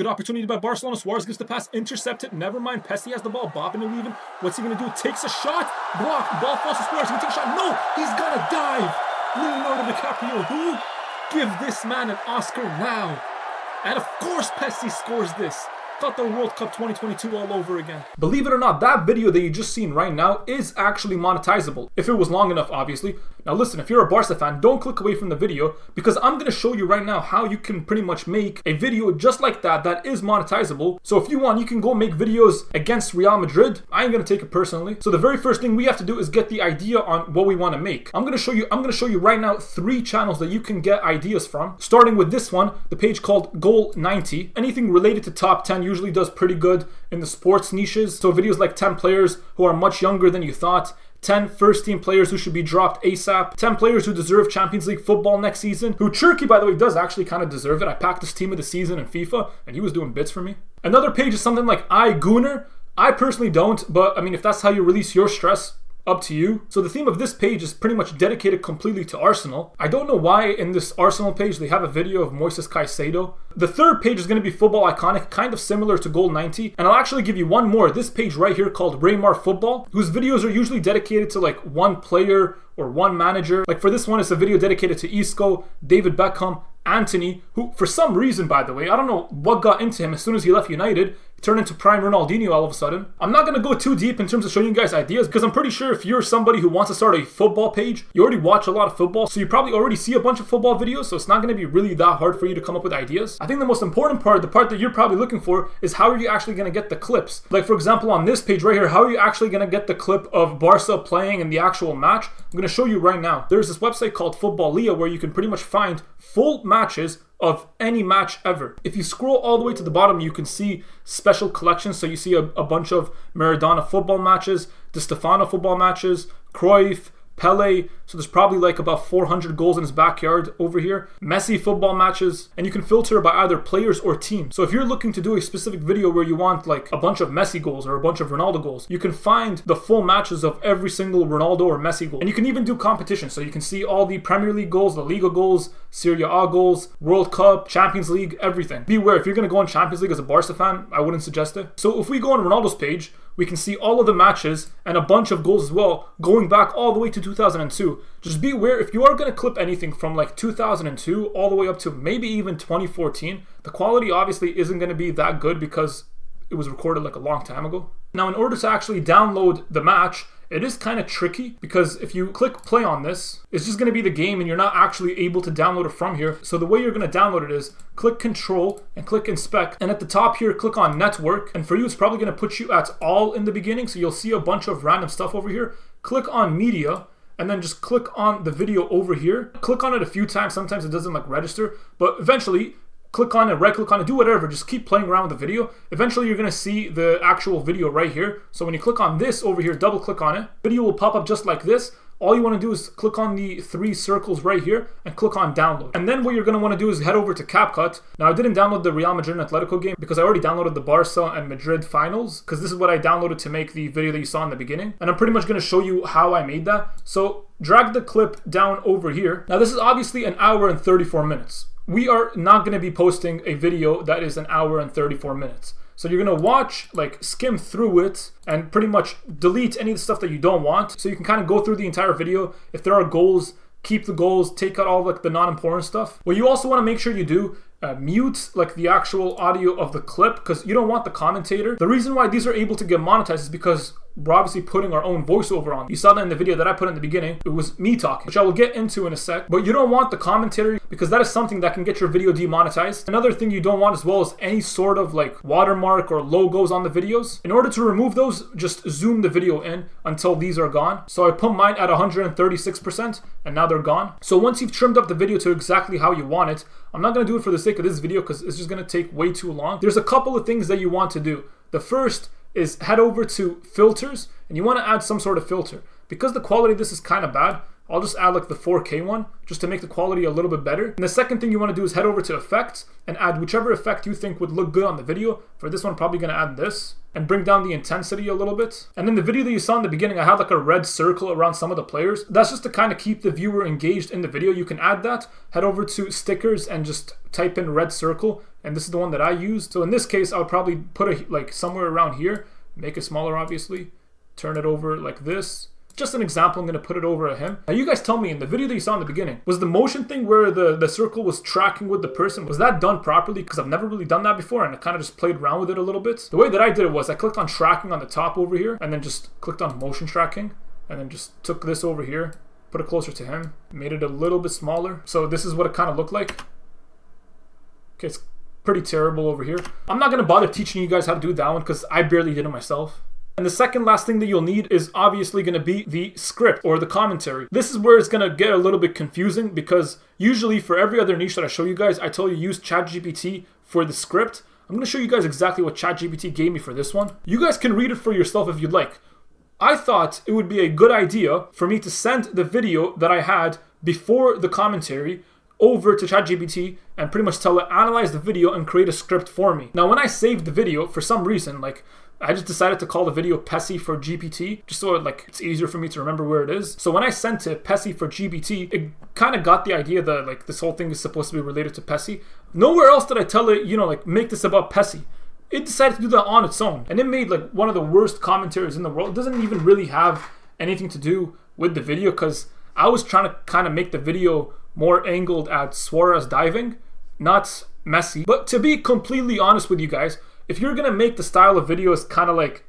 Good opportunity by Barcelona. Suarez gets the pass, intercepted. Never mind. Pessi has the ball, bobbing and weaving. What's he going to do? Takes a shot. Block. Ball falls to Suarez. He can take a shot. No, he's going to dive. Leonardo DiCaprio. Who? Give this man an Oscar now. And of course Pessi scores this. Qatar World Cup 2022 all over again. Believe it or not, that video that you just seen right now is actually monetizable. If it was long enough, obviously. Now listen, if you're a Barca fan, don't click away from the video because I'm going to show you right now how you can pretty much make a video just like that is monetizable. So if you want, you can go make videos against Real Madrid. I ain't going to take it personally. So the very first thing we have to do is get the idea on what we want to make. I'm going to show you right now 3 channels that you can get ideas from. Starting with this one, the page called Goal 90. Anything related to top 10 usually does pretty good in the sports niches. So videos like 10 players who are much younger than you thought, 10 first team players who should be dropped ASAP, 10 players who deserve Champions League football next season, who Turkey, by the way, does actually kind of deserve it. I packed this team of the season in FIFA and he was doing bits for me. Another page is something like iGooner. I personally don't, but I mean, if that's how you release your stress, up to you. So the theme of this page is pretty much dedicated completely to Arsenal. I don't know why in this Arsenal page they have a video of Moises Caicedo. The third page is going to be Football Iconic, kind of similar to Goal 90. And I'll actually give you one more. This page right here called Raymar Football, whose videos are usually dedicated to like one player or one manager. Like for this one, it's a video dedicated to Isco, David Beckham, Anthony, who for some reason, by the way, I don't know what got into him as soon as he left United, turned into prime Ronaldinho all of a sudden. I'm not going to go too deep in terms of showing you guys ideas because I'm pretty sure if you're somebody who wants to start a football page, you already watch a lot of football, so you probably already see a bunch of football videos, so it's not going to be really that hard for you to come up with ideas. I think the most important part, the part that you're probably looking for, is how are you actually going to get the clips. Like for example on this page right here, how are you actually going to get the clip of Barca playing in the actual match? I'm going to show you right now. There's this website called Footballia where you can pretty much find full matches of any match ever. If you scroll all the way to the bottom, you can see special collections. So you see a bunch of Maradona football matches, Di Stefano football matches, Cruyff, Pele, so there's probably like about 400 goals in his backyard over here. Messi football matches, and you can filter by either players or teams. So if you're looking to do a specific video where you want like a bunch of Messi goals or a bunch of Ronaldo goals, you can find the full matches of every single Ronaldo or Messi goal. And you can even do competitions, so you can see all the Premier League goals, the Liga goals, Serie A goals, World Cup, Champions League, everything. Beware, if you're going to go on Champions League as a Barca fan, I wouldn't suggest it. So if we go on Ronaldo's page, we can see all of the matches and a bunch of goals as well, going back all the way to 2002. Just be aware, if you are going to clip anything from like 2002 all the way up to maybe even 2014, the quality obviously isn't going to be that good because it was recorded like a long time ago. Now, in order to actually download the match, it is kind of tricky because if you click play on this, it's just going to be the game and you're not actually able to download it from here. So the way you're going to download it is click Control and click Inspect. And at the top here, click on Network. And for you, it's probably going to put you at all in the beginning. So you'll see a bunch of random stuff over here. Click on Media and then just click on the video over here. Click on it a few times. Sometimes it doesn't like register, but eventually click on it, right click on it, do whatever, just keep playing around with the video. Eventually you're going to see the actual video right here. So when you click on this over here, double click on it, video will pop up just like this. All you want to do is click on the 3 circles right here and click on download. And then what you're going to want to do is head over to CapCut. Now I didn't download the Real Madrid and Atletico game because I already downloaded the Barca and Madrid finals, because this is what I downloaded to make the video that you saw in the beginning. And I'm pretty much going to show you how I made that. So drag the clip down over here. Now this is obviously an hour and 34 minutes. We are not going to be posting a video that is an hour and 34 minutes. So you're going to watch, like skim through it and pretty much delete any of the stuff that you don't want. So you can kind of go through the entire video. If there are goals, keep the goals, take out all like the non-important stuff. What you also want to make sure you do, mute like the actual audio of the clip because you don't want the commentator. The reason why these are able to get monetized is because we're obviously putting our own voiceover on. You saw that in the video that I put in the beginning. It was me talking, which I will get into in a sec. But you don't want the commentary because that is something that can get your video demonetized. Another thing you don't want as well is any sort of like watermark or logos on the videos. In order to remove those, just zoom the video in until these are gone. So I put mine at 136% and now they're gone. So once you've trimmed up the video to exactly how you want it, I'm not going to do it for the sake of this video because it's just going to take way too long. There's a couple of things that you want to do. The first is head over to filters and you want to add some sort of filter. Because the quality of this is kind of bad, I'll just add like the 4K one just to make the quality a little bit better. And the second thing you want to do is head over to effects and add whichever effect you think would look good on the video. For this one, probably going to add this and bring down the intensity a little bit. And in the video that you saw in the beginning, I had like a red circle around some of the players. That's just to kind of keep the viewer engaged in the video. You can add that. Head over to stickers and just type in red circle. And this is the one that I used. So in this case, I would probably put it like somewhere around here. Make it smaller, obviously. Turn it over like this. Just an example, I'm going to put it over at him. Now you guys tell me, in the video that you saw in the beginning, was the motion thing where the circle was tracking with the person, was that done properly? Because I've never really done that before and I kind of just played around with it a little bit. The way that I did it was I clicked on tracking on the top over here and then just clicked on motion tracking and then just took this over here, put it closer to him, made it a little bit smaller. So this is what it kind of looked like. Okay, it's pretty terrible over here. I'm not going to bother teaching you guys how to do that one because I barely did it myself. And the second last thing that you'll need is obviously going to be the script or the commentary. This is where it's going to get a little bit confusing because usually for every other niche that I show you guys, I tell you use ChatGPT for the script. I'm going to show you guys exactly what ChatGPT gave me for this one. You guys can read it for yourself if you'd like. I thought it would be a good idea for me to send the video that I had before the commentary over to ChatGPT and pretty much tell it, analyze the video and create a script for me. Now when I saved the video, for some reason, like I just decided to call the video Pessy for GPT, just so it's easier for me to remember where it is. So when I sent it Pessy for GPT, it kind of got the idea that like this whole thing is supposed to be related to Pessy. Nowhere else did I tell it, you know, like make this about Pessy. It decided to do that on its own. And it made like one of the worst commentaries in the world. It doesn't even really have anything to do with the video because I was trying to kind of make the video more angled at Suarez diving, not Messi. But to be completely honest with you guys, if you're going to make the style of videos kind of like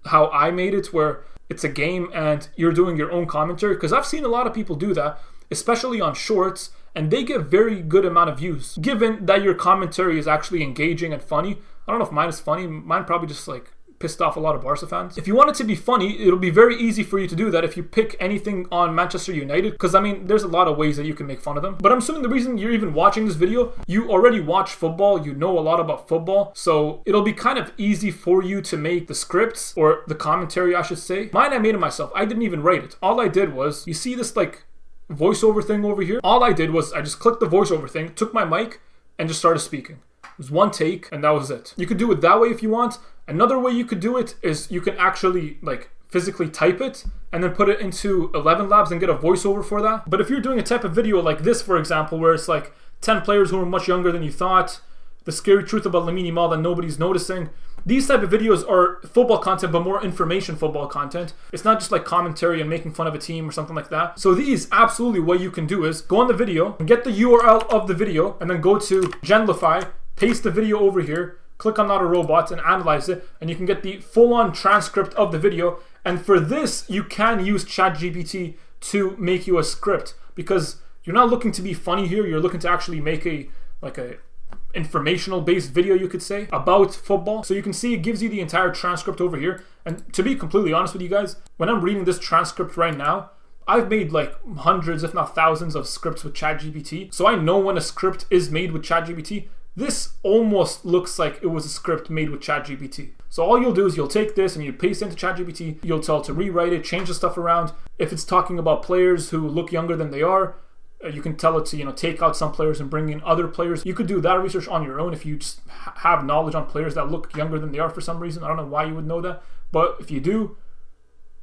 how I made it, where it's a game and you're doing your own commentary, because I've seen a lot of people do that, especially on shorts, and they get very good amount of views, given that your commentary is actually engaging and funny. I don't know if mine is funny. Mine probably just like pissed off a lot of Barca fans. If you want it to be funny, it'll be very easy for you to do that if you pick anything on Manchester United, because I mean there's a lot of ways that you can make fun of them. But I'm assuming the reason you're even watching this video, you already watch football, you know a lot about football, so it'll be kind of easy for you to make the scripts, or the commentary I should say. Mine I made it myself. I didn't even write it. All I did was, you see this like voiceover thing over here? All I did was I just clicked the voiceover thing, took my mic and just started speaking. It was one take and that was it. You could do it that way if you want. Another way you could do it is you can actually like physically type it and then put it into 11 Labs and get a voiceover for that. But if you're doing a type of video like this, for example, where it's like 10 players who are much younger than you thought, the scary truth about Lamine Yamal that nobody's noticing, these type of videos are football content, but more information football content. It's not just like commentary and making fun of a team or something like that. So these, absolutely what you can do is go on the video and get the URL of the video and then go to Genlify, paste the video over here, click on Not a Robot and analyze it, and you can get the full-on transcript of the video. And for this, you can use ChatGPT to make you a script, because you're not looking to be funny here. You're looking to actually make a informational based video, you could say, about football. So you can see it gives you the entire transcript over here. And to be completely honest with you guys, when I'm reading this transcript right now, I've made like hundreds if not thousands of scripts with ChatGPT, so I know when a script is made with ChatGPT. This almost looks like it was a script made with ChatGPT. So all you'll do is you'll take this and you paste it into ChatGPT, you'll tell it to rewrite it, change the stuff around. If it's talking about players who look younger than they are, you can tell it to, take out some players and bring in other players. You could do that research on your own if you just have knowledge on players that look younger than they are for some reason. I don't know why you would know that, but if you do,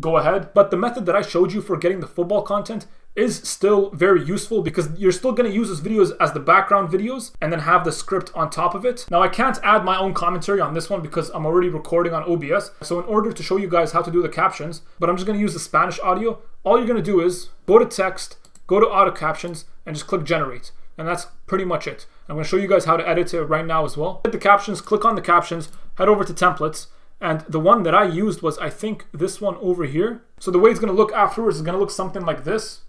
go ahead. But the method that I showed you for getting the football content is still very useful, because you're still going to use those videos as the background videos and then have the script on top of it. Now I can't add my own commentary on this one because I'm already recording on OBS. So in order to show you guys how to do the captions, but I'm just going to use the Spanish audio, all you're going to do is go to text, go to auto captions and just click generate. And that's pretty much it. I'm going to show you guys how to edit it right now as well. Hit the captions, click on the captions, head over to templates. And the one that I used was, I think, this one over here. So the way it's going to look afterwards is going to look something like this.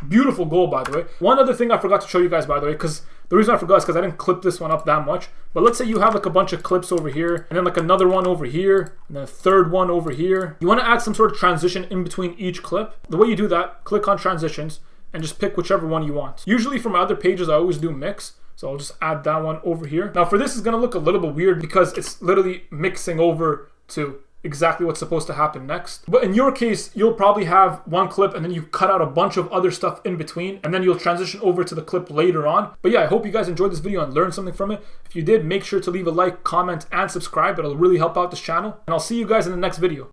Beautiful goal, by the way. One other thing I forgot to show you guys, by the way, because the reason I forgot is because I didn't clip this one up that much. But let's say you have like a bunch of clips over here, and then like another one over here, and then a third one over here. You want to add some sort of transition in between each clip. The way you do that, click on transitions, and just pick whichever one you want. Usually for my other pages, I always do mix. So I'll just add that one over here. Now for this, it's gonna look a little bit weird because it's literally mixing over to exactly what's supposed to happen next. But in your case, you'll probably have one clip and then you cut out a bunch of other stuff in between, and then you'll transition over to the clip later on. But yeah, I hope you guys enjoyed this video and learned something from it. If you did, make sure to leave a like, comment, and subscribe. It'll really help out this channel. And I'll see you guys in the next video.